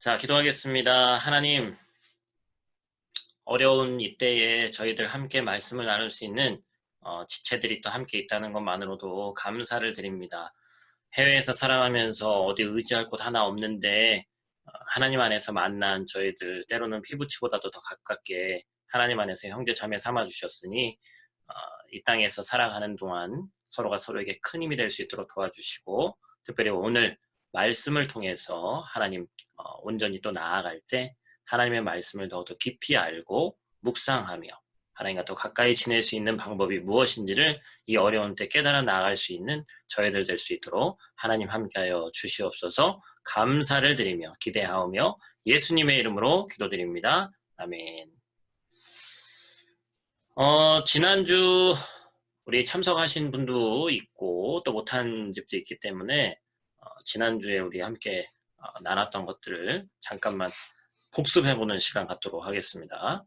자, 기도하겠습니다. 하나님, 어려운 이때에 저희들 함께 말씀을 나눌 수 있는 지체들이 또 함께 있다는 것만으로도 감사를 드립니다. 해외에서 살아가면서 어디 의지할 곳 하나 없는데 하나님 안에서 만난 저희들 때로는 피부치보다도 더 가깝게 하나님 안에서 형제 자매 삼아 주셨으니 어, 이 땅에서 살아가는 동안 서로가 서로에게 큰 힘이 될 수 있도록 도와주시고, 특별히 오늘 말씀을 통해서 하나님 온전히 또 나아갈 때 하나님의 말씀을 더욱더 깊이 알고 묵상하며 하나님과 더 가까이 지낼 수 있는 방법이 무엇인지를 이 어려운 때 깨달아 나아갈 수 있는 저희들 될 수 있도록 하나님 함께하여 주시옵소서. 감사를 드리며 기대하오며 예수님의 이름으로 기도드립니다. 아멘. 지난주 우리 참석하신 분도 있고 또 못한 집도 있기 때문에 지난주에 우리 함께 나눴던 것들을 잠깐만 복습해보는 시간 갖도록 하겠습니다.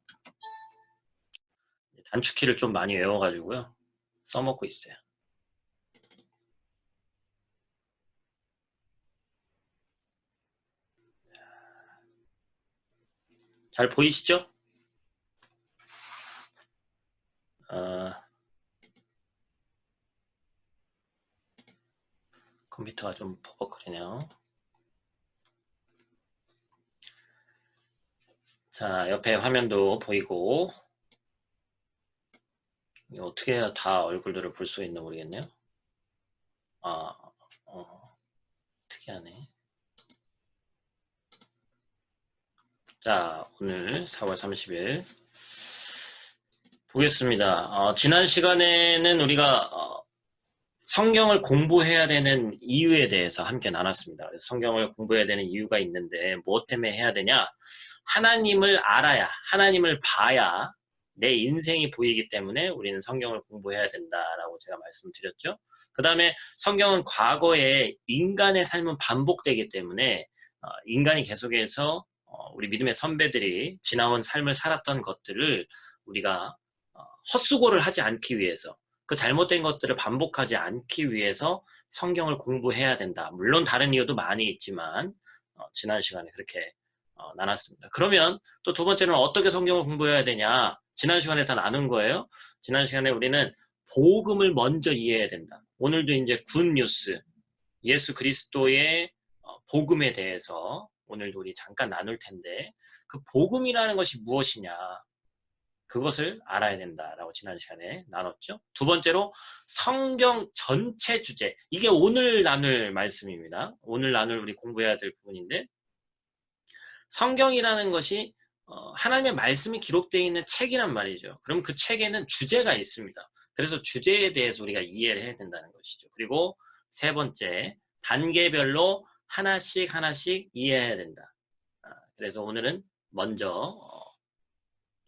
단축키를 좀 많이 외워가지고요. 써먹고 있어요. 잘 보이시죠? 컴퓨터가 좀 버벅거리네요. 자, 옆에 화면도 보이고, 어떻게 해야 다 얼굴들을 볼 수 있나 모르겠네요. 특이하네. 자, 오늘 4월 30일 보겠습니다. 지난 시간에는 우리가 성경을 공부해야 되는 이유에 대해서 함께 나눴습니다. 그래서 성경을 공부해야 되는 이유가 있는데 무엇 때문에 해야 되냐? 하나님을 알아야, 하나님을 봐야 내 인생이 보이기 때문에 우리는 성경을 공부해야 된다라고 제가 말씀드렸죠. 그 다음에 성경은 과거에 인간의 삶은 반복되기 때문에 인간이 계속해서 우리 믿음의 선배들이 지나온 삶을 살았던 것들을 우리가 헛수고를 하지 않기 위해서, 그 잘못된 것들을 반복하지 않기 위해서 성경을 공부해야 된다. 물론 다른 이유도 많이 있지만 지난 시간에 그렇게 나눴습니다. 그러면 또 두 번째는 어떻게 성경을 공부해야 되냐? 지난 시간에 다 나눈 거예요. 지난 시간에 우리는 복음을 먼저 이해해야 된다. 오늘도 이제 굿뉴스, 예수 그리스도의 복음에 대해서 오늘도 우리 잠깐 나눌 텐데, 그 복음이라는 것이 무엇이냐? 그것을 알아야 된다라고 지난 시간에 나눴죠. 두 번째로 성경 전체 주제, 이게 오늘 나눌 말씀입니다. 오늘 나눌 우리 공부해야 될 부분인데, 성경이라는 것이 하나님의 말씀이 기록되어 있는 책이란 말이죠. 그럼 그 책에는 주제가 있습니다. 그래서 주제에 대해서 우리가 이해를 해야 된다는 것이죠. 그리고 세 번째, 단계별로 하나씩 하나씩 이해해야 된다. 그래서 오늘은 먼저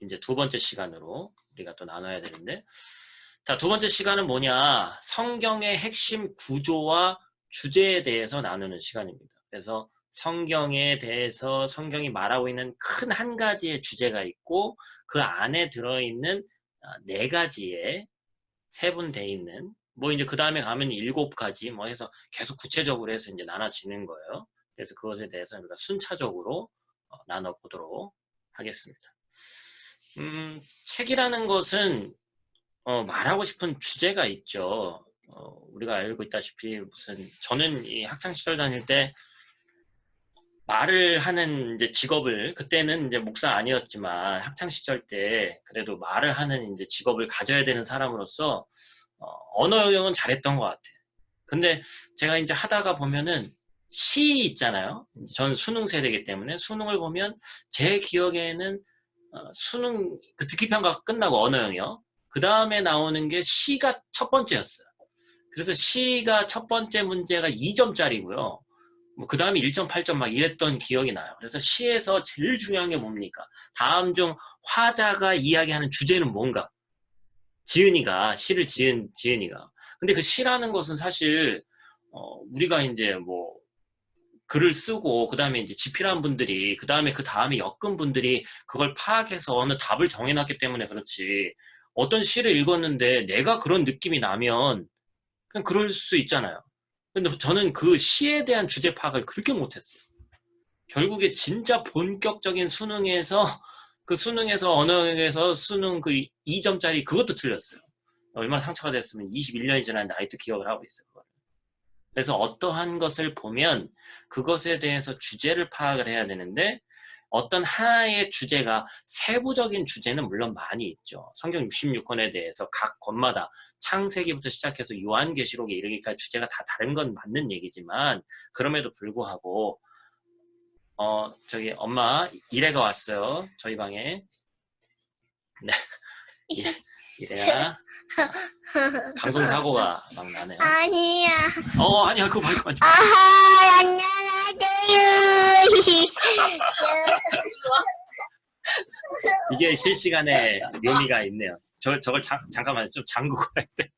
이제 두 번째 시간으로 우리가 또 나눠야 되는데, 자, 두 번째 시간은 뭐냐? 성경의 핵심 구조와 주제에 대해서 나누는 시간입니다. 그래서 성경에 대해서 성경이 말하고 있는 큰 한 가지의 주제가 있고, 그 안에 들어있는 네 가지의 세분되어 있는, 뭐 이제 그 다음에 가면 7가지 뭐 해서 계속 구체적으로 해서 이제 나눠지는 거예요. 그래서 그것에 대해서 우리가 순차적으로 나눠보도록 하겠습니다. 책이라는 것은 말하고 싶은 주제가 있죠. 우리가 알고 있다시피 저는 이 학창시절 다닐 때 말을 하는 이제 직업을, 그때는 이제 목사 아니었지만 학창시절 때 그래도 말을 하는 이제 직업을 가져야 되는 사람으로서 언어 영역은 잘했던 것 같아요. 근데 제가 이제 하다가 보면은 시 있잖아요. 저는 수능 세대이기 때문에 수능을 보면 제 기억에는 수능 그 듣기평가 끝나고 언어영역, 그 다음에 나오는 게 시가 첫 번째였어요. 그래서 시가 첫 번째 문제가 2점짜리고요. 뭐 그 다음에 1.8점 막 이랬던 기억이 나요. 그래서 시에서 제일 중요한 게 뭡니까? 다음 중 화자가 이야기하는 주제는 뭔가? 지은이가 시를 지은 지은이가. 근데 그 시라는 것은 사실 우리가 이제 뭐 글을 쓰고 그 다음에 이제 집필한 분들이 그 다음에 엮은 분들이 그걸 파악해서 어느 답을 정해놨기 때문에 그렇지, 어떤 시를 읽었는데 내가 그런 느낌이 나면 그냥 그럴 수 있잖아요. 근데 저는 그 시에 대한 주제 파악을 그렇게 못했어요. 결국에 진짜 본격적인 수능에서 그 수능에서 언어 영역에서 수능 그 2점짜리 그것도 틀렸어요. 얼마나 상처가 됐으면 21년이 지났는데 아직도 기억을 하고 있어요. 그래서 어떠한 것을 보면 그것에 대해서 주제를 파악을 해야 되는데 어떤 하나의 주제가 세부적인 주제는 물론 많이 있죠. 성경 66권에 대해서 각 권마다 창세기부터 시작해서 요한계시록에 이르기까지 주제가 다 다른 건 맞는 얘기지만 그럼에도 불구하고 저기 엄마 이래가 왔어요. 저희 방에. 네. 이래야 방송사고가 막 나네요. 아니야. 아니야 그거 말고 하지 마. 아하, 안녕하세요. 이게 실시간에 묘미가 있네요. 저걸 잠깐만 좀 잠그고 해야 돼.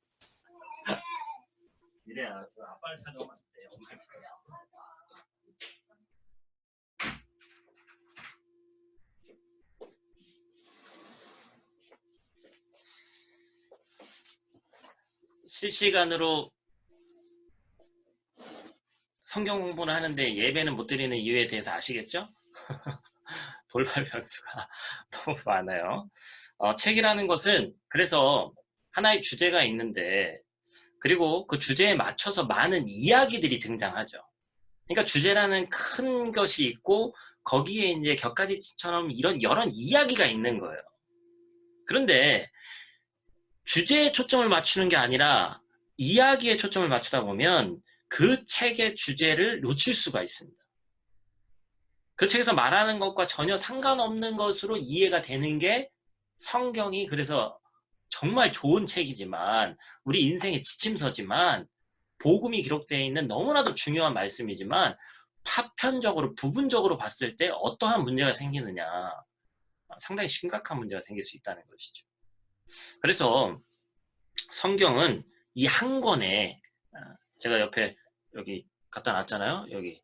이래야 저 아빠를 찾아오면 안 돼요. 실시간으로 성경 공부를 하는데 예배는 못 드리는 이유에 대해서 아시겠죠? 돌발 변수가 너무 많아요. 책이라는 것은 그래서 하나의 주제가 있는데 그리고 그 주제에 맞춰서 많은 이야기들이 등장하죠. 그러니까 주제라는 큰 것이 있고 거기에 이제 격가지처럼 이런 여러 이야기가 있는 거예요. 그런데 주제에 초점을 맞추는 게 아니라 이야기에 초점을 맞추다 보면 그 책의 주제를 놓칠 수가 있습니다. 그 책에서 말하는 것과 전혀 상관없는 것으로 이해가 되는 게 성경이 그래서 정말 좋은 책이지만 우리 인생의 지침서지만 복음이 기록되어 있는 너무나도 중요한 말씀이지만 파편적으로 부분적으로 봤을 때 어떠한 문제가 생기느냐 상당히 심각한 문제가 생길 수 있다는 것이죠. 그래서 성경은 이 한 권에 제가 옆에 여기 갖다 놨잖아요. 여기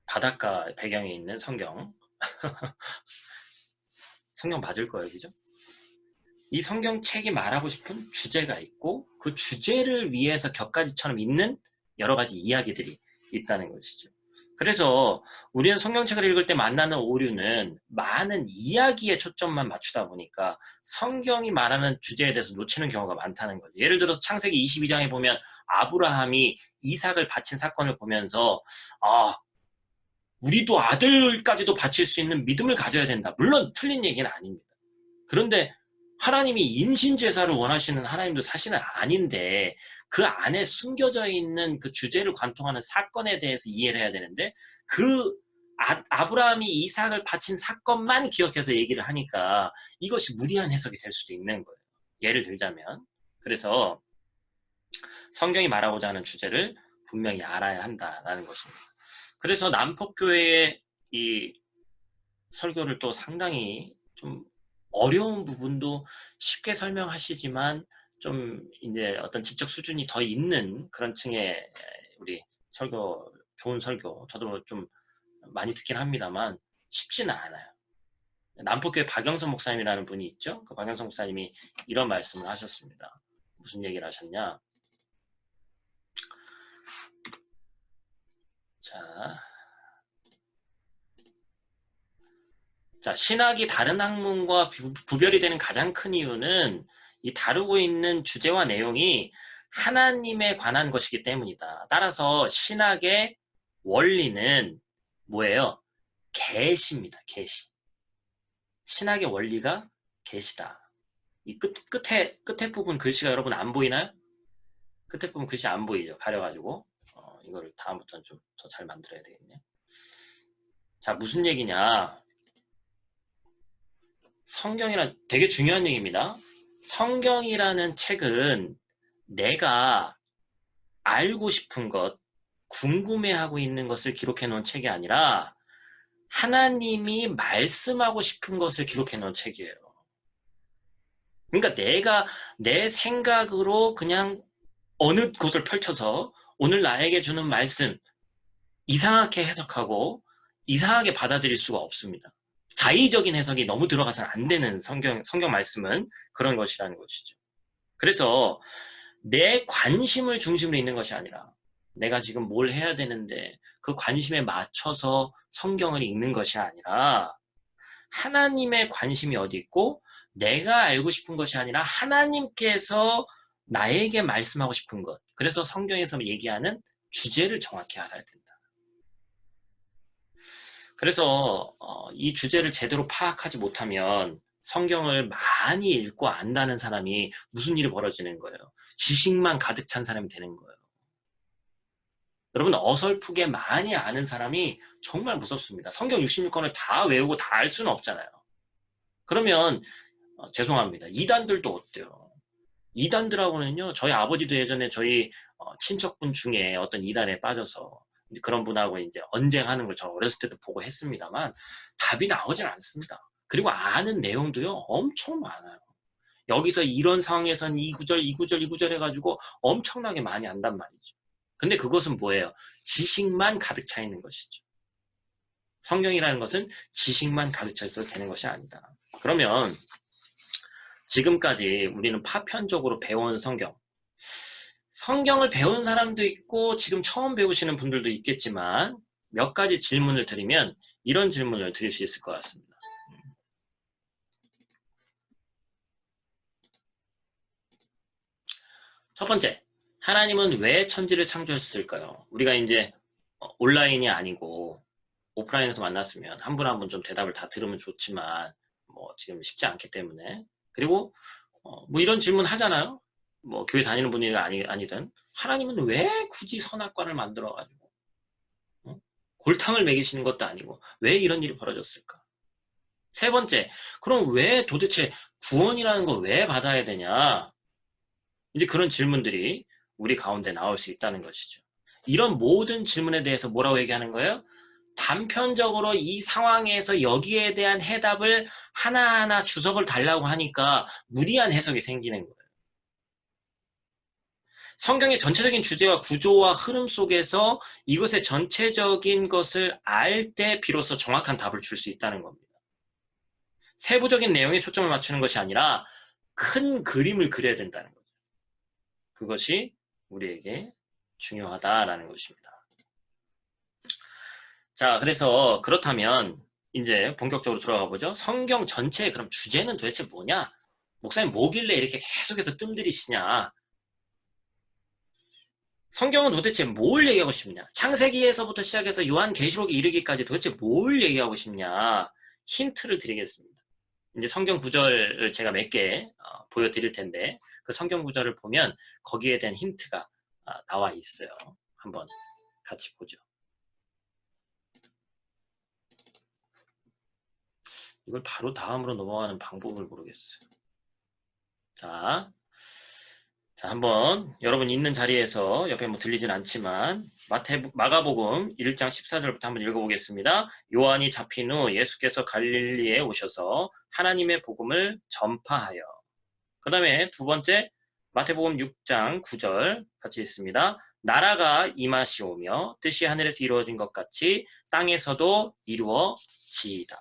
바닷가 배경에 있는 성경. 성경 맞을 거예요. 그죠? 이 성경책이 말하고 싶은 주제가 있고 그 주제를 위해서 격가지처럼 있는 여러 가지 이야기들이 있다는 것이죠. 그래서 우리는 성경책을 읽을 때 만나는 오류는 많은 이야기에 초점만 맞추다 보니까 성경이 말하는 주제에 대해서 놓치는 경우가 많다는 거죠. 예를 들어서 창세기 22장에 보면 아브라함이 이삭을 바친 사건을 보면서 우리도 아들까지도 바칠 수 있는 믿음을 가져야 된다. 물론 틀린 얘기는 아닙니다. 그런데 하나님이 임신제사를 원하시는 하나님도 사실은 아닌데 그 안에 숨겨져 있는 그 주제를 관통하는 사건에 대해서 이해를 해야 되는데 그 아브라함이 이삭을 바친 사건만 기억해서 얘기를 하니까 이것이 무리한 해석이 될 수도 있는 거예요. 예를 들자면 그래서 성경이 말하고자 하는 주제를 분명히 알아야 한다라는 것입니다. 그래서 남포교회의 이 설교를 또 상당히 좀 어려운 부분도 쉽게 설명하시지만 좀 이제 어떤 지적 수준이 더 있는 그런 층의 우리 설교, 좋은 설교, 저도 좀 많이 듣긴 합니다만 쉽지는 않아요. 남포교회 박영선 목사님이라는 분이 있죠. 그 박영선 목사님이 이런 말씀을 하셨습니다. 무슨 얘기를 하셨냐? 자, 신학이 다른 학문과 구별이 되는 가장 큰 이유는 이 다루고 있는 주제와 내용이 하나님에 관한 것이기 때문이다. 따라서 신학의 원리는 뭐예요? 계시입니다. 계시. 신학의 원리가 계시다. 이 끝에 부분 글씨가 여러분 안 보이나요? 끝에 부분 글씨 안 보이죠? 가려가지고. 이거를 다음부터는 좀 더 잘 만들어야 되겠네요. 자, 무슨 얘기냐? 성경이란 되게 중요한 얘기입니다. 성경이라는 책은 내가 알고 싶은 것, 궁금해하고 있는 것을 기록해 놓은 책이 아니라 하나님이 말씀하고 싶은 것을 기록해 놓은 책이에요. 그러니까 내가 내 생각으로 그냥 어느 곳을 펼쳐서 오늘 나에게 주는 말씀 이상하게 해석하고 이상하게 받아들일 수가 없습니다. 자의적인 해석이 너무 들어가서는 안 되는 성경 말씀은 그런 것이라는 것이죠. 그래서 내 관심을 중심으로 있는 것이 아니라 내가 지금 뭘 해야 되는데 그 관심에 맞춰서 성경을 읽는 것이 아니라 하나님의 관심이 어디 있고 내가 알고 싶은 것이 아니라 하나님께서 나에게 말씀하고 싶은 것. 그래서 성경에서 얘기하는 주제를 정확히 알아야 된다. 그래서 이 주제를 제대로 파악하지 못하면 성경을 많이 읽고 안다는 사람이 무슨 일이 벌어지는 거예요. 지식만 가득 찬 사람이 되는 거예요. 여러분 어설프게 많이 아는 사람이 정말 무섭습니다. 성경 66권을 다 외우고 다 알 수는 없잖아요. 그러면 죄송합니다. 이단들도 어때요? 이단들하고는요. 저희 아버지도 예전에 저희 친척분 중에 어떤 이단에 빠져서 그런 분하고 이제 언쟁하는 걸 저 어렸을 때도 보고 했습니다만 답이 나오질 않습니다. 그리고 아는 내용도요. 엄청 많아요. 여기서 이런 상황에선 이 구절, 이 구절, 이 구절 해가지고 엄청나게 많이 안단 말이죠. 근데 그것은 뭐예요? 지식만 가득 차 있는 것이죠. 성경이라는 것은 지식만 가득 차 있어도 되는 것이 아니다. 그러면 지금까지 우리는 파편적으로 배운 성경을 배운 사람도 있고 지금 처음 배우시는 분들도 있겠지만 몇 가지 질문을 드리면 이런 질문을 드릴 수 있을 것 같습니다. 첫 번째, 하나님은 왜 천지를 창조하셨을까요? 우리가 이제 온라인이 아니고 오프라인에서 만났으면 한 분 한 분 좀 대답을 다 들으면 좋지만 뭐 지금 쉽지 않기 때문에 그리고 뭐 이런 질문 하잖아요. 뭐 교회 다니는 분이 아니든 하나님은 왜 굳이 선악과를 만들어가지고 골탕을 먹이시는 것도 아니고 왜 이런 일이 벌어졌을까? 세 번째, 그럼 왜 도대체 구원이라는 거 왜 받아야 되냐? 이제 그런 질문들이 우리 가운데 나올 수 있다는 것이죠. 이런 모든 질문에 대해서 뭐라고 얘기하는 거예요? 단편적으로 이 상황에서 여기에 대한 해답을 하나하나 주석을 달라고 하니까 무리한 해석이 생기는 거예요. 성경의 전체적인 주제와 구조와 흐름 속에서 이것의 전체적인 것을 알 때 비로소 정확한 답을 줄 수 있다는 겁니다. 세부적인 내용에 초점을 맞추는 것이 아니라 큰 그림을 그려야 된다는 거죠. 그것이 우리에게 중요하다라는 것입니다. 자, 그래서 그렇다면 이제 본격적으로 들어가 보죠. 성경 전체의 그럼 주제는 도대체 뭐냐? 목사님 뭐길래 이렇게 계속해서 뜸들이시냐? 성경은 도대체 뭘 얘기하고 싶냐? 창세기에서부터 시작해서 요한계시록에 이르기까지 도대체 뭘 얘기하고 싶냐? 힌트를 드리겠습니다. 이제 성경 구절을 제가 몇 개 보여드릴 텐데 그 성경 구절을 보면 거기에 대한 힌트가 나와 있어요. 한번 같이 보죠. 이걸 바로 다음으로 넘어가는 방법을 모르겠어요. 자, 한번 여러분 있는 자리에서 옆에 뭐 들리진 않지만 마가복음 1장 14절부터 한번 읽어보겠습니다. 요한이 잡힌 후 예수께서 갈릴리에 오셔서 하나님의 복음을 전파하여 그 다음에 두 번째 마태복음 6장 9절 같이 읽습니다. 나라가 임하시오며 뜻이 하늘에서 이루어진 것 같이 땅에서도 이루어지이다.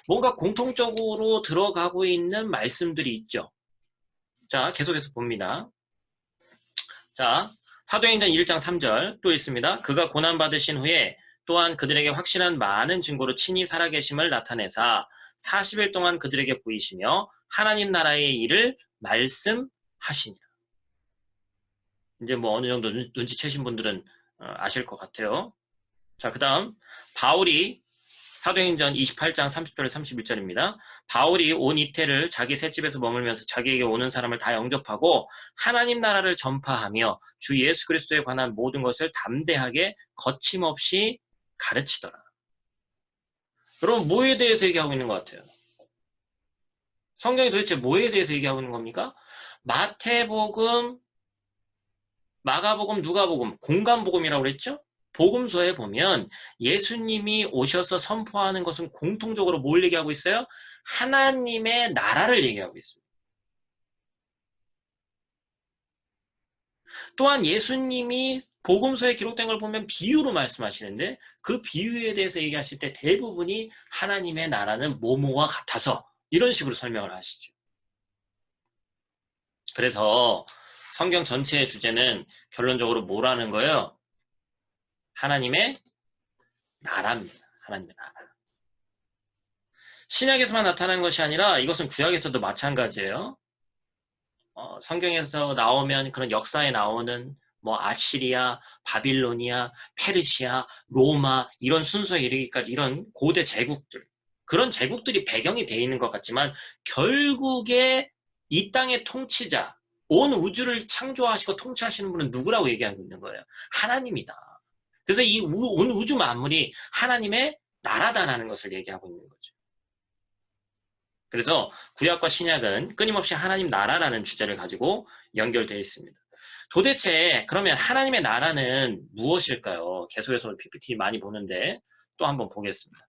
뭔가 공통적으로 들어가고 있는 말씀들이 있죠. 자, 계속해서 봅니다. 자, 사도행전 1장 3절 또 있습니다. 그가 고난받으신 후에 또한 그들에게 확실한 많은 증거로 친히 살아계심을 나타내사 40일 동안 그들에게 보이시며 하나님 나라의 일을 말씀하시니라. 이제 뭐 어느 정도 눈치채신 분들은 아실 것 같아요. 자, 그 다음 바울이 사도행전 28장 30절 31절입니다. 바울이 온 이태를 자기 셋집에서 머물면서 자기에게 오는 사람을 다 영접하고 하나님 나라를 전파하며 주 예수 그리스도에 관한 모든 것을 담대하게 거침없이 가르치더라. 여러분 뭐에 대해서 얘기하고 있는 것 같아요? 성경이 도대체 뭐에 대해서 얘기하고 있는 겁니까? 마태복음, 마가복음, 누가복음, 공간복음이라고 그랬죠? 복음서에 보면 예수님이 오셔서 선포하는 것은 공통적으로 뭘 얘기하고 있어요? 하나님의 나라를 얘기하고 있습니다. 또한 예수님이 복음서에 기록된 걸 보면 비유로 말씀하시는데 그 비유에 대해서 얘기하실 때 대부분이 하나님의 나라는 뭐뭐와 같아서 이런 식으로 설명을 하시죠. 그래서 성경 전체의 주제는 결론적으로 뭐라는 거예요? 하나님의 나라입니다. 하나님의 나라. 신약에서만 나타나는 것이 아니라 이것은 구약에서도 마찬가지예요. 성경에서 나오면 그런 역사에 나오는 뭐 아시리아, 바빌로니아, 페르시아, 로마 이런 순서에 이르기까지 이런 고대 제국들 그런 제국들이 배경이 돼 있는 것 같지만 결국에 이 땅의 통치자 온 우주를 창조하시고 통치하시는 분은 누구라고 얘기하고 있는 거예요? 하나님이다. 그래서 이 온 우주 만물이 하나님의 나라다라는 것을 얘기하고 있는 거죠. 그래서 구약과 신약은 끊임없이 하나님 나라라는 주제를 가지고 연결되어 있습니다. 도대체 그러면 하나님의 나라는 무엇일까요? 계속해서 PPT 많이 보는데 또 한번 보겠습니다.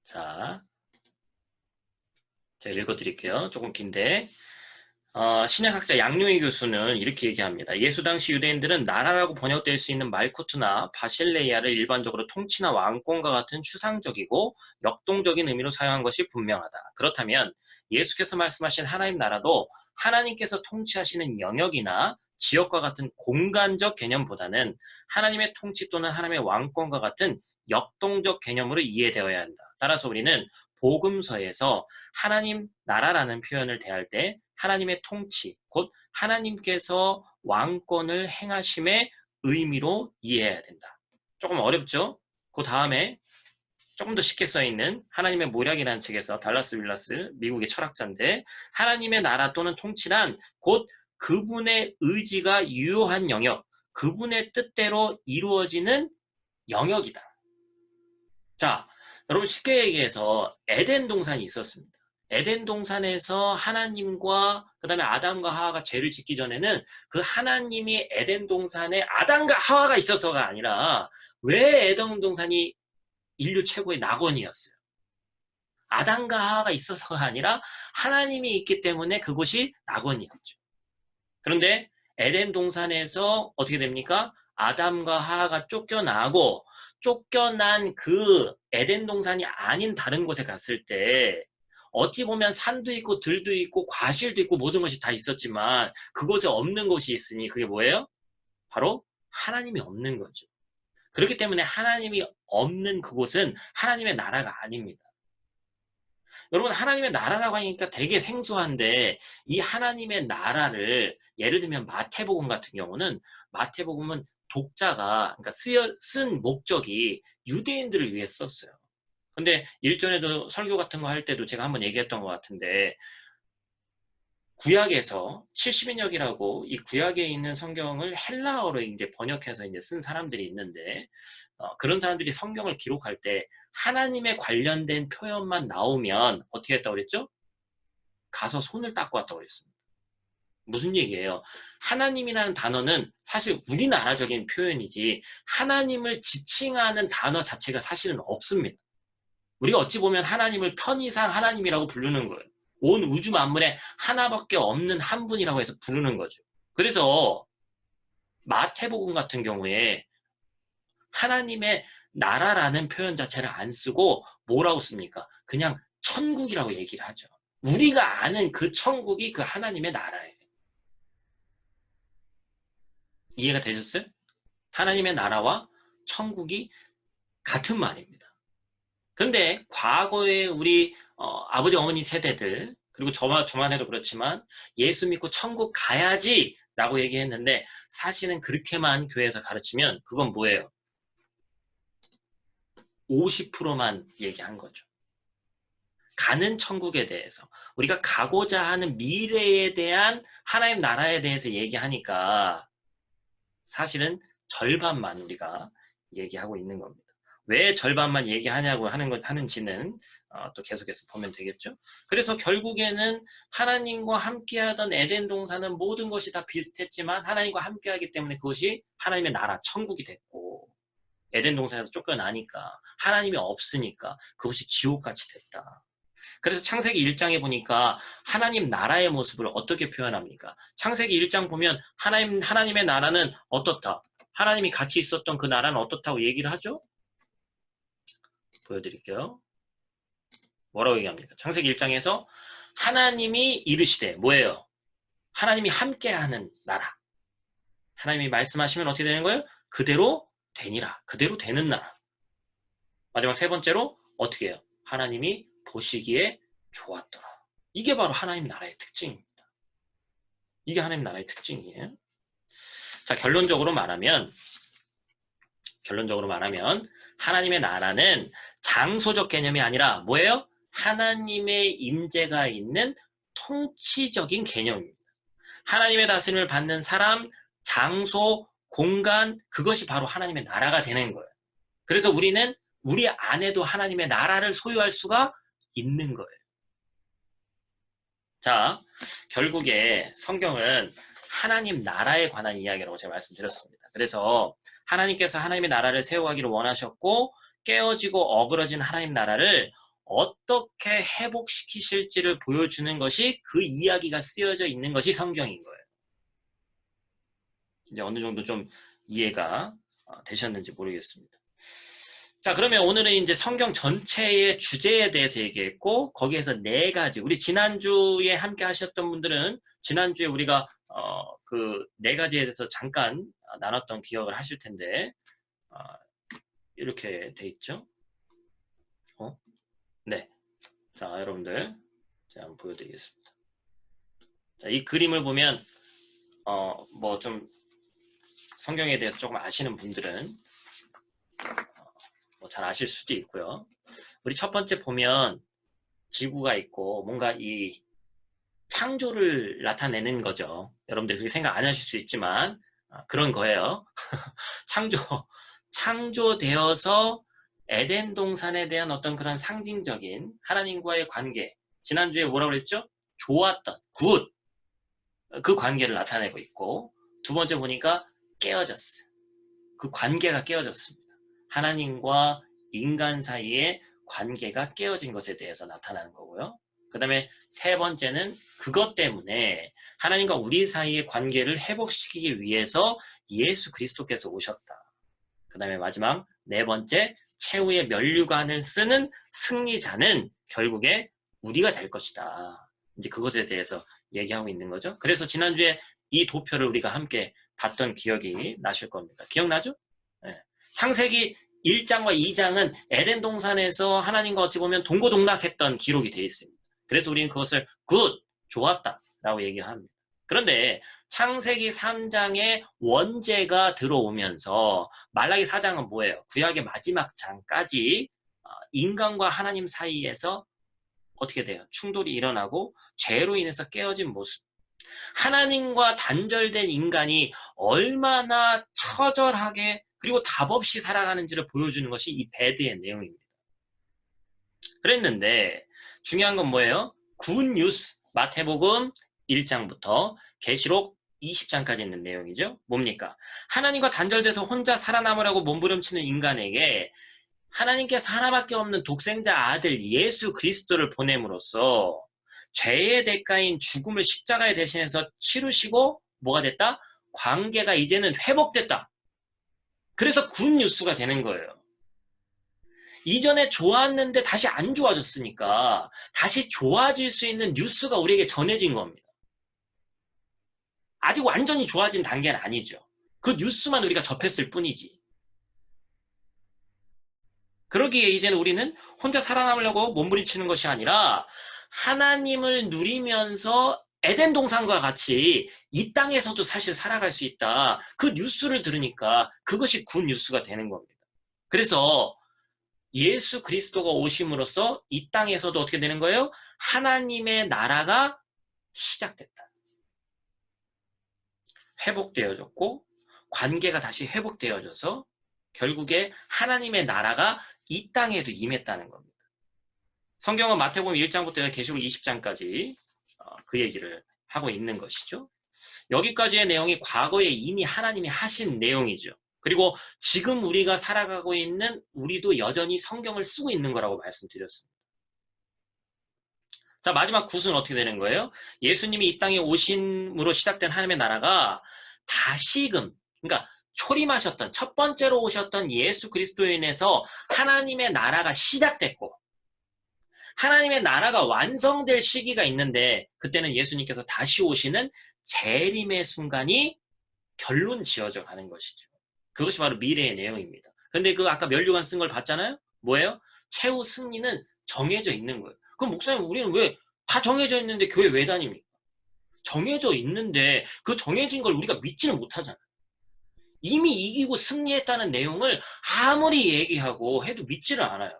자, 제가 읽어드릴게요. 조금 긴데 신약학자 양용희 교수는 이렇게 얘기합니다. 예수 당시 유대인들은 나라라고 번역될 수 있는 말쿠트나 바실레이아를 일반적으로 통치나 왕권과 같은 추상적이고 역동적인 의미로 사용한 것이 분명하다. 그렇다면 예수께서 말씀하신 하나님 나라도 하나님께서 통치하시는 영역이나 지역과 같은 공간적 개념보다는 하나님의 통치 또는 하나님의 왕권과 같은 역동적 개념으로 이해되어야 한다. 따라서 우리는 복음서에서 하나님 나라라는 표현을 대할 때 하나님의 통치, 곧 하나님께서 왕권을 행하심의 의미로 이해해야 된다. 조금 어렵죠? 그 다음에 조금 더 쉽게 써있는 하나님의 모략이라는 책에서 달라스 윌라스, 미국의 철학자인데 하나님의 나라 또는 통치란 곧 그분의 의지가 유효한 영역, 그분의 뜻대로 이루어지는 영역이다. 자, 여러분 쉽게 얘기해서 에덴 동산이 있었습니다. 에덴 동산에서 하나님과 그 다음에 아담과 하와가 죄를 짓기 전에는 그 하나님이 에덴 동산에 아담과 하와가 있어서가 아니라 왜 에덴 동산이 인류 최고의 낙원이었어요? 아담과 하와가 있어서가 아니라 하나님이 있기 때문에 그곳이 낙원이었죠. 그런데 에덴 동산에서 어떻게 됩니까? 아담과 하와가 쫓겨나고 쫓겨난 그 에덴 동산이 아닌 다른 곳에 갔을 때 어찌 보면 산도 있고 들도 있고 과실도 있고 모든 것이 다 있었지만 그곳에 없는 곳이 있으니 그게 뭐예요? 바로 하나님이 없는 거죠. 그렇기 때문에 하나님이 없는 그곳은 하나님의 나라가 아닙니다. 여러분 하나님의 나라라고 하니까 되게 생소한데 이 하나님의 나라를 예를 들면 마태복음 같은 경우는 마태복음은 독자가 그러니까 쓴 목적이 유대인들을 위해 썼어요. 근데 일전에도 설교 같은 거 할 때도 제가 한번 얘기했던 것 같은데 구약에서 70인역이라고 이 구약에 있는 성경을 헬라어로 이제 번역해서 이제 쓴 사람들이 있는데 그런 사람들이 성경을 기록할 때 하나님에 관련된 표현만 나오면 어떻게 했다고 그랬죠? 가서 손을 닦고 왔다고 그랬습니다. 무슨 얘기예요? 하나님이라는 단어는 사실 우리나라적인 표현이지 하나님을 지칭하는 단어 자체가 사실은 없습니다. 우리가 어찌 보면 하나님을 편의상 하나님이라고 부르는 거예요. 온 우주 만물에 하나밖에 없는 한 분이라고 해서 부르는 거죠. 그래서 마태복음 같은 경우에 하나님의 나라라는 표현 자체를 안 쓰고 뭐라고 씁니까? 그냥 천국이라고 얘기를 하죠. 우리가 아는 그 천국이 그 하나님의 나라예요. 이해가 되셨어요? 하나님의 나라와 천국이 같은 말입니다. 그런데 과거에 우리 아버지 어머니 세대들 그리고 저만 해도 그렇지만 예수 믿고 천국 가야지 라고 얘기했는데 사실은 그렇게만 교회에서 가르치면 그건 뭐예요? 50%만 얘기한 거죠. 가는 천국에 대해서 우리가 가고자 하는 미래에 대한 하나님 나라에 대해서 얘기하니까 사실은 절반만 우리가 얘기하고 있는 겁니다. 왜 절반만 얘기하냐고 하는지는 또 계속해서 보면 되겠죠. 그래서 결국에는 하나님과 함께하던 에덴 동산은 모든 것이 다 비슷했지만 하나님과 함께하기 때문에 그것이 하나님의 나라 천국이 됐고 에덴 동산에서 쫓겨나니까 하나님이 없으니까 그것이 지옥같이 됐다. 그래서 창세기 1장에 보니까 하나님 나라의 모습을 어떻게 표현합니까? 창세기 1장 보면 하나님의 나라는 어떻다? 하나님이 같이 있었던 그 나라는 어떻다고 얘기를 하죠? 보여드릴게요. 뭐라고 얘기합니까? 창세기 1장에서 하나님이 이르시되 뭐예요? 하나님이 함께하는 나라. 하나님이 말씀하시면 어떻게 되는 거예요? 그대로 되니라. 그대로 되는 나라. 마지막 세 번째로 어떻게 해요? 하나님이 보시기에 좋았더라. 이게 바로 하나님 나라의 특징입니다. 이게 하나님 나라의 특징이에요. 자, 결론적으로 말하면 하나님의 나라는 장소적 개념이 아니라 뭐예요? 하나님의 임재가 있는 통치적인 개념입니다. 하나님의 다스림을 받는 사람, 장소, 공간, 그것이 바로 하나님의 나라가 되는 거예요. 그래서 우리는 우리 안에도 하나님의 나라를 소유할 수가 있는 거예요. 자, 결국에 성경은 하나님 나라에 관한 이야기라고 제가 말씀드렸습니다. 그래서 하나님께서 하나님의 나라를 세워가기를 원하셨고 깨어지고 어그러진 하나님 나라를 어떻게 회복시키실지를 보여주는 것이 그 이야기가 쓰여져 있는 것이 성경인 거예요. 이제 어느 정도 좀 이해가 되셨는지 모르겠습니다. 자, 그러면 오늘은 이제 성경 전체의 주제에 대해서 얘기했고 거기에서 네 가지, 우리 지난주에 함께 하셨던 분들은 지난주에 우리가 그 네 가지에 대해서 잠깐 나눴던 기억을 하실 텐데 이렇게 돼 있죠. 네. 자, 여러분들 제가 한번 보여드리겠습니다. 자, 이 그림을 보면 뭐 좀 성경에 대해서 조금 아시는 분들은 뭐 잘 아실 수도 있고요. 우리 첫 번째 보면 지구가 있고 뭔가 이 창조를 나타내는 거죠. 여러분들이 그렇게 생각 안 하실 수 있지만 그런 거예요. 창조되어서 에덴 동산에 대한 어떤 그런 상징적인 하나님과의 관계, 지난주에 뭐라고 그랬죠? 좋았던, 굿, 그 관계를 나타내고 있고, 두 번째 보니까 깨어졌어. 그 관계가 깨어졌습니다. 하나님과 인간 사이의 관계가 깨어진 것에 대해서 나타나는 거고요. 그 다음에 세 번째는 그것 때문에 하나님과 우리 사이의 관계를 회복시키기 위해서 예수 그리스도께서 오셨다. 그 다음에 마지막 네 번째, 최후의 면류관을 쓰는 승리자는 결국에 우리가 될 것이다. 이제 그것에 대해서 얘기하고 있는 거죠. 그래서 지난주에 이 도표를 우리가 함께 봤던 기억이 나실 겁니다. 기억나죠? 네. 창세기 1장과 2장은 에덴 동산에서 하나님과 어찌 보면 동고동락했던 기록이 되어 있습니다. 그래서 우리는 그것을 굿, 좋았다 라고 얘기를 합니다. 그런데 창세기 3장에 원죄가 들어오면서 말라기 4장은 뭐예요? 구약의 마지막 장까지 인간과 하나님 사이에서 어떻게 돼요? 충돌이 일어나고 죄로 인해서 깨어진 모습. 하나님과 단절된 인간이 얼마나 처절하게 그리고 답 없이 살아가는지를 보여주는 것이 이 배드의 내용입니다. 그랬는데 중요한 건 뭐예요? 굿뉴스, 마태복음 1장부터 계시록 20장까지 있는 내용이죠. 뭡니까? 하나님과 단절돼서 혼자 살아남으라고 몸부림치는 인간에게 하나님께서 하나밖에 없는 독생자 아들 예수 그리스도를 보냄으로써 죄의 대가인 죽음을 십자가에 대신해서 치르시고 뭐가 됐다? 관계가 이제는 회복됐다. 그래서 굿뉴스가 되는 거예요. 이전에 좋았는데 다시 안 좋아졌으니까 다시 좋아질 수 있는 뉴스가 우리에게 전해진 겁니다. 아직 완전히 좋아진 단계는 아니죠. 그 뉴스만 우리가 접했을 뿐이지. 그러기에 이제는 우리는 혼자 살아남으려고 몸부림치는 것이 아니라 하나님을 누리면서 에덴 동산과 같이 이 땅에서도 사실 살아갈 수 있다. 그 뉴스를 들으니까 그것이 굿 뉴스가 되는 겁니다. 그래서 예수 그리스도가 오심으로써 이 땅에서도 어떻게 되는 거예요? 하나님의 나라가 시작됐다. 회복되어졌고 관계가 다시 회복되어져서 결국에 하나님의 나라가 이 땅에도 임했다는 겁니다. 성경은 마태복음 1장부터 계시록 20장까지 그 얘기를 하고 있는 것이죠. 여기까지의 내용이 과거에 이미 하나님이 하신 내용이죠. 그리고 지금 우리가 살아가고 있는 우리도 여전히 성경을 쓰고 있는 거라고 말씀드렸습니다. 자, 마지막 굿은 어떻게 되는 거예요? 예수님이 이 땅에 오심으로 시작된 하나님의 나라가 다시금, 그러니까 초림하셨던 첫 번째로 오셨던 예수 그리스도에 인해서 하나님의 나라가 시작됐고 하나님의 나라가 완성될 시기가 있는데 그때는 예수님께서 다시 오시는 재림의 순간이 결론 지어져 가는 것이죠. 그것이 바로 미래의 내용입니다. 근데 그 아까 면류관 쓴 걸 봤잖아요? 뭐예요? 최후 승리는 정해져 있는 거예요. 그럼 목사님, 우리는 왜 다 정해져 있는데 교회 왜 다닙니까? 정해져 있는데 그 정해진 걸 우리가 믿지는 못하잖아요. 이미 이기고 승리했다는 내용을 아무리 얘기하고 해도 믿지를 않아요.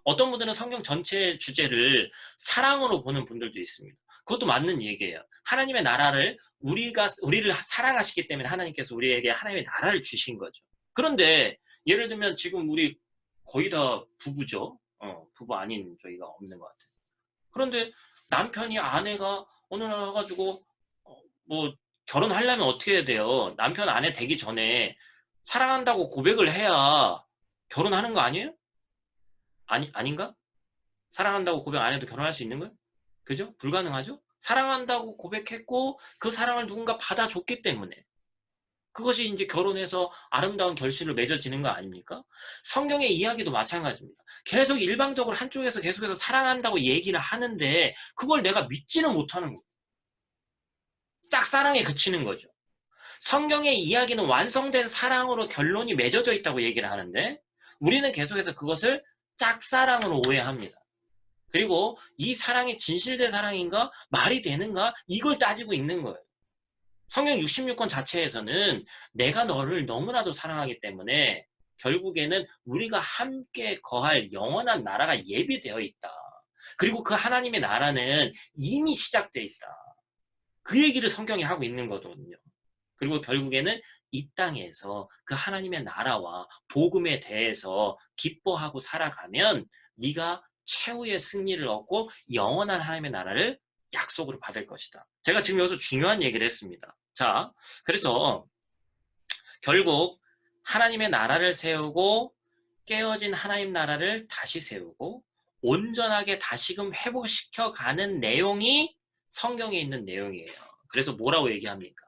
어떤 분들은 성경 전체 주제를 사랑으로 보는 분들도 있습니다. 그것도 맞는 얘기예요. 하나님의 나라를 우리를 사랑하시기 때문에 하나님께서 우리에게 하나님의 나라를 주신 거죠. 그런데 예를 들면 지금 우리 거의 다 부부죠. 부부 아닌 저희가 없는 것 같아요. 그런데 남편이 아내가 어느 날 와가지고 뭐 결혼하려면 어떻게 해야 돼요? 남편 아내 되기 전에 사랑한다고 고백을 해야 결혼하는 거 아니에요? 아닌가? 사랑한다고 고백 안 해도 결혼할 수 있는 거예요? 그죠? 불가능하죠? 사랑한다고 고백했고 그 사랑을 누군가 받아줬기 때문에 그것이 이제 결혼해서 아름다운 결실을 맺어지는 거 아닙니까? 성경의 이야기도 마찬가지입니다. 계속 일방적으로 한쪽에서 계속해서 사랑한다고 얘기를 하는데 그걸 내가 믿지는 못하는 거예요. 짝사랑에 그치는 거죠. 성경의 이야기는 완성된 사랑으로 결론이 맺어져 있다고 얘기를 하는데 우리는 계속해서 그것을 짝사랑으로 오해합니다. 그리고 이 사랑이 진실된 사랑인가? 말이 되는가? 이걸 따지고 있는 거예요. 성경 66권 자체에서는 내가 너를 너무나도 사랑하기 때문에 결국에는 우리가 함께 거할 영원한 나라가 예비되어 있다. 그리고 그 하나님의 나라는 이미 시작되어 있다. 그 얘기를 성경이 하고 있는 거거든요. 그리고 결국에는 이 땅에서 그 하나님의 나라와 복음에 대해서 기뻐하고 살아가면 네가 최후의 승리를 얻고 영원한 하나님의 나라를 약속으로 받을 것이다. 제가 지금 여기서 중요한 얘기를 했습니다. 자, 그래서 결국 하나님의 나라를 세우고 깨어진 하나님 나라를 다시 세우고 온전하게 다시금 회복시켜가는 내용이 성경에 있는 내용이에요. 그래서 뭐라고 얘기합니까?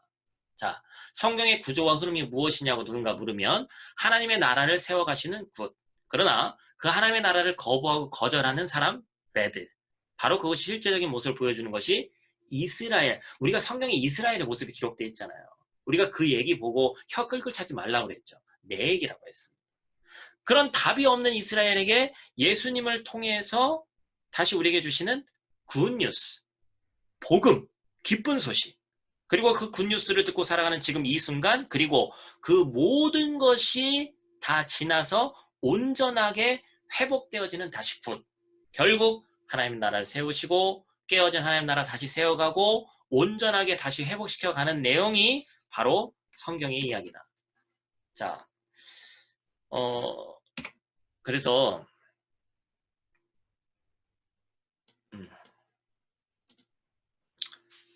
자, 성경의 구조와 흐름이 무엇이냐고 누군가 물으면 하나님의 나라를 세워가시는 굿. 그러나 그 하나님의 나라를 거부하고 거절하는 사람 배드. 바로 그것이 실제적인 모습을 보여주는 것이 이스라엘. 우리가 성경에 이스라엘의 모습이 기록되어 있잖아요. 우리가 그 얘기 보고 혀 끌끌 차지 말라고 그랬죠. 내 얘기라고 했습니다. 그런 답이 없는 이스라엘에게 예수님을 통해서 다시 우리에게 주시는 굿뉴스, 복음, 기쁜 소식. 그리고 그 굿뉴스를 듣고 살아가는 지금 이 순간, 그리고 그 모든 것이 다 지나서 온전하게 회복되어지는 다시 굿. 결국 하나님 나라를 세우시고 깨어진 하나님 나라 다시 세워가고 온전하게 다시 회복시켜가는 내용이 바로 성경의 이야기다. 자, 그래서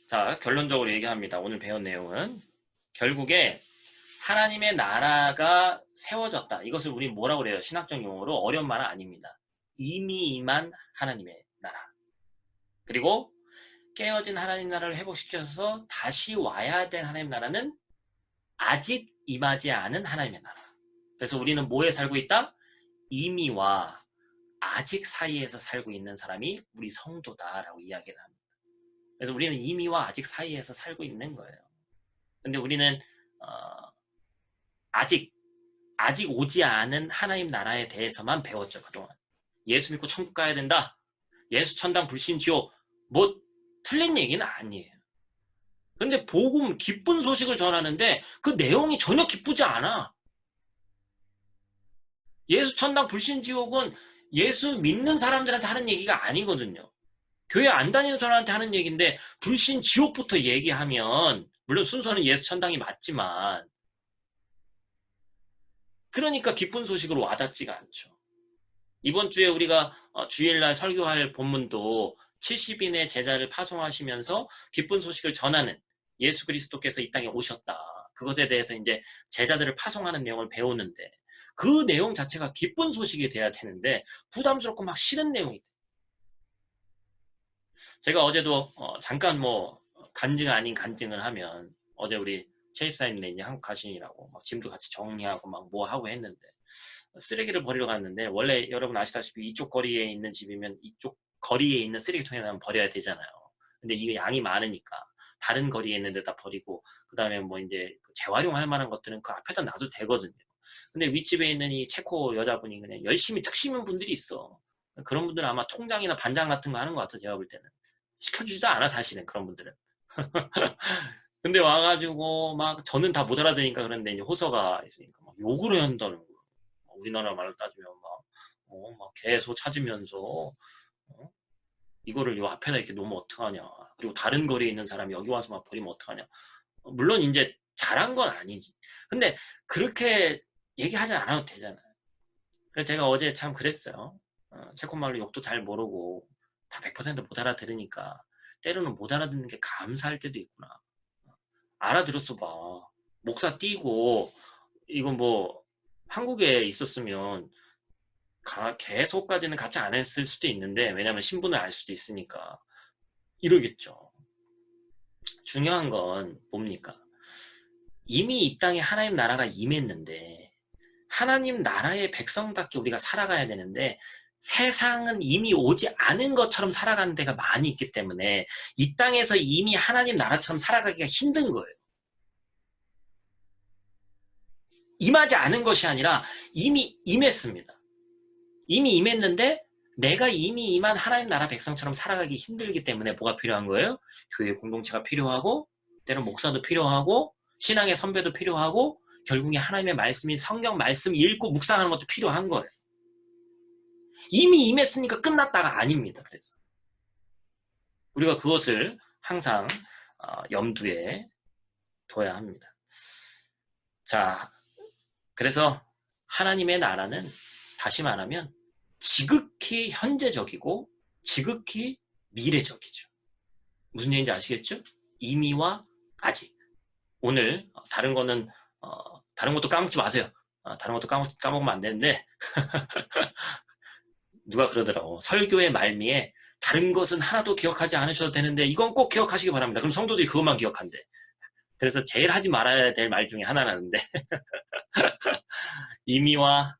자, 결론적으로 얘기합니다. 오늘 배운 내용은 결국에 하나님의 나라가 세워졌다. 이것을 우리 뭐라고 그래요? 신학적 용어로 어려운 말은 아닙니다. 이미 임한 하나님의 나라. 그리고 깨어진 하나님 나라를 회복시켜서 다시 와야 될 하나님 나라는 아직 임하지 않은 하나님의 나라. 그래서 우리는 뭐에 살고 있다? 이미와 아직 사이에서 살고 있는 사람이 우리 성도다라고 이야기를 합니다. 그래서 우리는 이미와 아직 사이에서 살고 있는 거예요. 근데 우리는 아직 오지 않은 하나님 나라에 대해서만 배웠죠, 그동안. 예수 믿고 천국 가야 된다. 예수 천당 불신 지옥. 뭐 틀린 얘기는 아니에요. 근데 복음, 기쁜 소식을 전하는데 그 내용이 전혀 기쁘지 않아. 예수 천당 불신 지옥은 예수 믿는 사람들한테 하는 얘기가 아니거든요. 교회 안 다니는 사람한테 하는 얘기인데 불신 지옥부터 얘기하면 물론 순서는 예수 천당이 맞지만 그러니까 기쁜 소식으로 와닿지가 않죠. 이번 주에 우리가 주일날 설교할 본문도 70인의 제자를 파송하시면서 기쁜 소식을 전하는 예수 그리스도께서 이 땅에 오셨다. 그것에 대해서 이제 제자들을 파송하는 내용을 배우는데 그 내용 자체가 기쁜 소식이 돼야 되는데 부담스럽고 막 싫은 내용이 돼. 제가 어제도 잠깐 뭐 간증 아닌 간증을 하면 어제 우리 최입사님네 이제 한국 가시느라고 막 짐도 같이 정리하고 막 뭐 하고 했는데 쓰레기를 버리러 갔는데 원래 여러분 아시다시피 이쪽 거리에 있는 집이면 이쪽 거리에 있는 쓰레기통에만 버려야 되잖아요. 근데 이게 양이 많으니까 다른 거리에 있는 데다 버리고 그 다음에 뭐 이제 재활용할 만한 것들은 그 앞에다 놔도 되거든요. 근데 윗집에 있는 이 체코 여자분이 그냥 열심히 특심인 분들이 있어. 그런 분들은 아마 통장이나 반장 같은 거 하는 것 같아, 제가 볼 때는. 시켜주지도 않아, 사실은, 그런 분들은. 근데 와가지고, 막, 저는 다 못 알아들으니까 그런데 이제 호서가 있으니까 막 욕을 한다는 거예요. 우리나라 말로 따지면 막, 막 개소 찾으면서, 이거를 요 앞에다 이렇게 놓으면 어떡하냐. 그리고 다른 거리에 있는 사람이 여기 와서 막 버리면 어떡하냐. 물론 이제 잘한 건 아니지. 근데 그렇게 얘기하지 않아도 되잖아요. 그래서 제가 어제 참 그랬어요. 체코말로 욕도 잘 모르고 다 100%못 알아들으니까 때로는 못 알아듣는 게 감사할 때도 있구나. 알아들었어 봐. 목사 띄고 이건 뭐 한국에 있었으면 계속까지는 같이 안 했을 수도 있는데 왜냐면 신분을 알 수도 있으니까 이러겠죠. 중요한 건 뭡니까? 이미 이 땅에 하나님 나라가 임했는데 하나님 나라의 백성답게 우리가 살아가야 되는데 세상은 이미 오지 않은 것처럼 살아가는 데가 많이 있기 때문에 이 땅에서 이미 하나님 나라처럼 살아가기가 힘든 거예요. 임하지 않은 것이 아니라 이미 임했습니다. 이미 임했는데 내가 이미 임한 하나님 나라 백성처럼 살아가기 힘들기 때문에 뭐가 필요한 거예요? 교회 공동체가 필요하고 때로는 목사도 필요하고 신앙의 선배도 필요하고 결국에 하나님의 말씀인 성경 말씀 읽고 묵상하는 것도 필요한 거예요. 이미 임했으니까 끝났다가 아닙니다. 그래서 우리가 그것을 항상 염두에 둬야 합니다. 자, 그래서 하나님의 나라는 다시 말하면 지극히 현재적이고 지극히 미래적이죠. 무슨 얘기인지 아시겠죠? 이미와 아직. 오늘 다른 거는 다른 것도 까먹지 마세요. 다른 것도 까먹으면 안 되는데 누가 그러더라고. 설교의 말미에 다른 것은 하나도 기억하지 않으셔도 되는데 이건 꼭 기억하시기 바랍니다. 그럼 성도들이 그것만 기억한대. 그래서 제일 하지 말아야 될 말 중에 하나라는데 이미와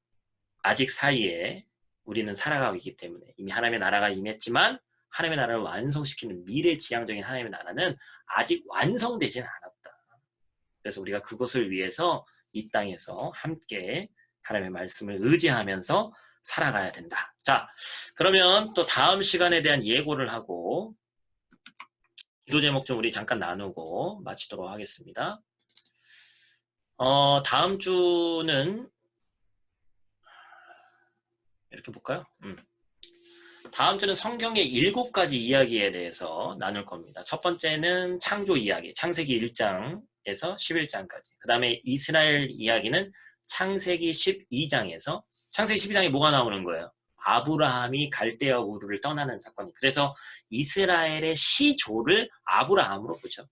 아직 사이에 우리는 살아가고 있기 때문에 이미 하나님의 나라가 임했지만 하나님의 나라를 완성시키는 미래지향적인 하나님의 나라는 아직 완성되지는 않았다. 그래서 우리가 그것을 위해서 이 땅에서 함께 하나님의 말씀을 의지하면서 살아가야 된다. 자, 그러면 또 다음 시간에 대한 예고를 하고 기도 제목 좀 우리 잠깐 나누고 마치도록 하겠습니다. 다음 주는 이렇게 볼까요? 다음 주는 성경의 7가지 이야기에 대해서 나눌 겁니다. 첫 번째는 창조 이야기, 창세기 1장에서 11장까지. 그 다음에 이스라엘 이야기는 창세기 12장에서 창세기 12장에 뭐가 나오는 거예요? 아브라함이 갈대아 우르를 떠나는 사건이. 그래서 이스라엘의 시조를 아브라함으로 보죠.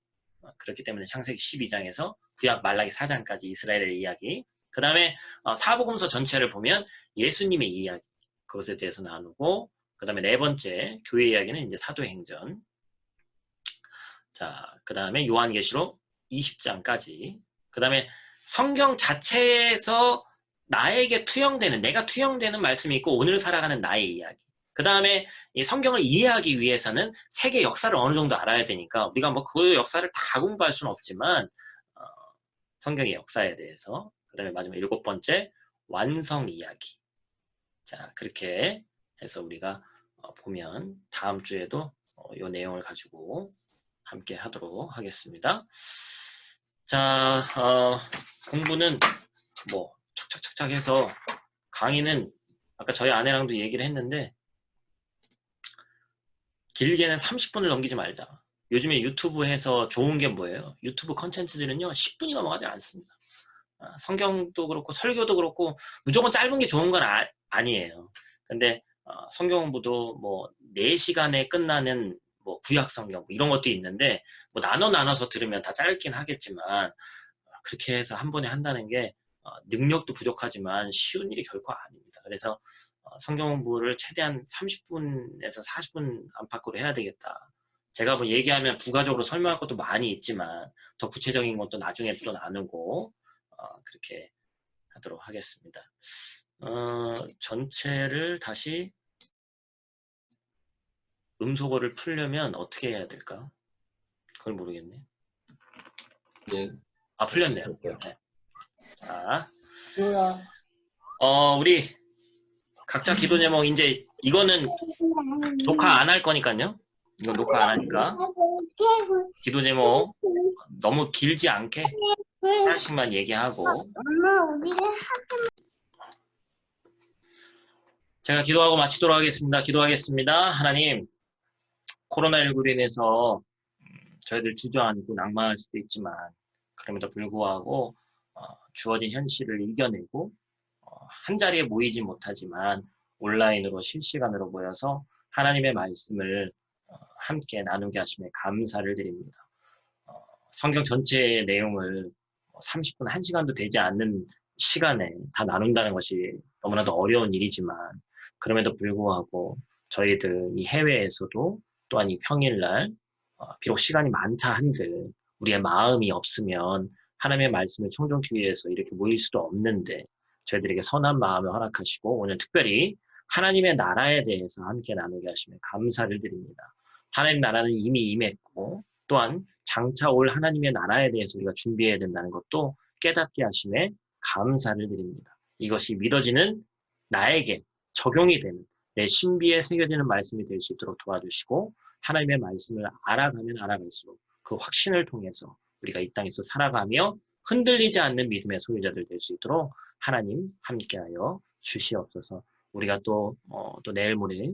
그렇기 때문에 창세기 12장에서 구약 말라기 4장까지 이스라엘의 이야기. 그 다음에 사복음서 전체를 보면 예수님의 이야기. 그것에 대해서 나누고 그 다음에 네 번째 교회 이야기는 이제 사도행전. 자, 그 다음에 요한계시록 20장까지. 그 다음에 성경 자체에서 나에게 투영되는, 내가 투영되는 말씀이 있고 오늘 살아가는 나의 이야기. 그 다음에 이 성경을 이해하기 위해서는 세계 역사를 어느 정도 알아야 되니까 우리가 뭐 그 역사를 다 공부할 수는 없지만 성경의 역사에 대해서. 그 다음에 마지막 7번째 완성 이야기. 자, 그렇게 해서 우리가 보면 다음 주에도 이 내용을 가지고 함께 하도록 하겠습니다. 자, 공부는 뭐 착착착착 해서 강의는 아까 저희 아내랑도 얘기를 했는데 길게는 30분을 넘기지 말자. 요즘에 유튜브에서 좋은 게 뭐예요? 유튜브 컨텐츠들은요 10분이 넘어가지 않습니다. 성경도 그렇고 설교도 그렇고 무조건 짧은 게 좋은 건 아니에요. 근데 성경 공부도 뭐 4시간에 끝나는 뭐 구약 성경 뭐 이런 것도 있는데 뭐 나눠서 들으면 다 짧긴 하겠지만 그렇게 해서 한 번에 한다는 게 능력도 부족하지만 쉬운 일이 결코 아닙니다. 그래서 성경 공부를 최대한 30분에서 40분 안팎으로 해야 되겠다. 제가 뭐 얘기하면 부가적으로 설명할 것도 많이 있지만 더 구체적인 것도 나중에 또 나누고 그렇게 하도록 하겠습니다. 전체를 다시 음소거를 풀려면 어떻게 해야 될까? 그걸 모르겠네. 예. 아, 풀렸네요. 네. 자, 효야. 우리 각자 기도 제목 이제 이거는 녹화 안 할 거니까요. 이거 녹화 안 하니까 기도 제목 너무 길지 않게 하나씩만 얘기하고 제가 기도하고 마치도록 하겠습니다. 기도하겠습니다. 하나님, 코로나19로 인해서 저희들 주저앉고 낭만할 수도 있지만 그럼에도 불구하고 주어진 현실을 이겨내고 한 자리에 모이지 못하지만 온라인으로 실시간으로 모여서 하나님의 말씀을 함께 나누게 하심에 감사를 드립니다. 성경 전체의 내용을 30분, 1시간도 되지 않는 시간에 다 나눈다는 것이 너무나도 어려운 일이지만 그럼에도 불구하고 저희들 이 해외에서도 또한 이 평일날 비록 시간이 많다 한들 우리의 마음이 없으면 하나님의 말씀을 청종하기 위해서 이렇게 모일 수도 없는데 저희들에게 선한 마음을 허락하시고 오늘 특별히 하나님의 나라에 대해서 함께 나누게 하시면 감사를 드립니다. 하나님 나라는 이미 임했고 또한 장차 올 하나님의 나라에 대해서 우리가 준비해야 된다는 것도 깨닫게 하심에 감사를 드립니다. 이것이 믿어지는 나에게 적용이 되는 내 신비에 새겨지는 말씀이 될 수 있도록 도와주시고 하나님의 말씀을 알아가면 알아갈수록 그 확신을 통해서 우리가 이 땅에서 살아가며 흔들리지 않는 믿음의 소유자들 될 수 있도록 하나님 함께하여 주시옵소서. 우리가 또 내일 모레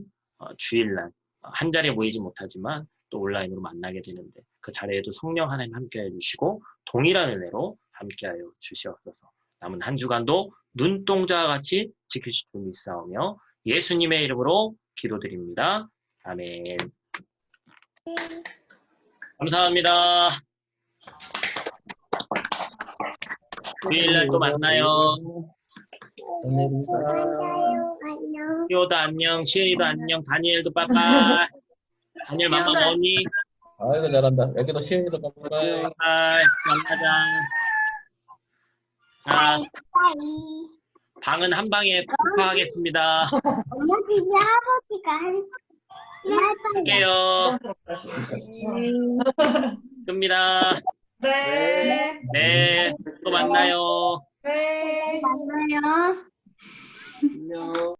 주일날 한 자리에 모이지 못하지만 또 온라인으로 만나게 되는데 그 자리에도 성령 하나님 함께해 주시고 동일한 은혜로 함께하여 주시옵소서. 남은 한 주간도 눈동자와 같이 지키실 줄 믿사오며 예수님의 이름으로 기도드립니다. 아멘. 감사합니다. 주일날 또 만나요. 안녕. 시오도 안녕, 시은이도 안녕, 다니엘도 빠빠. 다니엘 맘마 뭐니? 아이고 잘한다. 여기도 시은이도 빠빠이. 빠빠이. 만나자. 자, 빠이. 방은 한 방에 폭파하겠습니다. 엄마 집에 아버지가 할게요. 끕니다. 네. 네, 또 만나요. 네. 만나요. 안녕.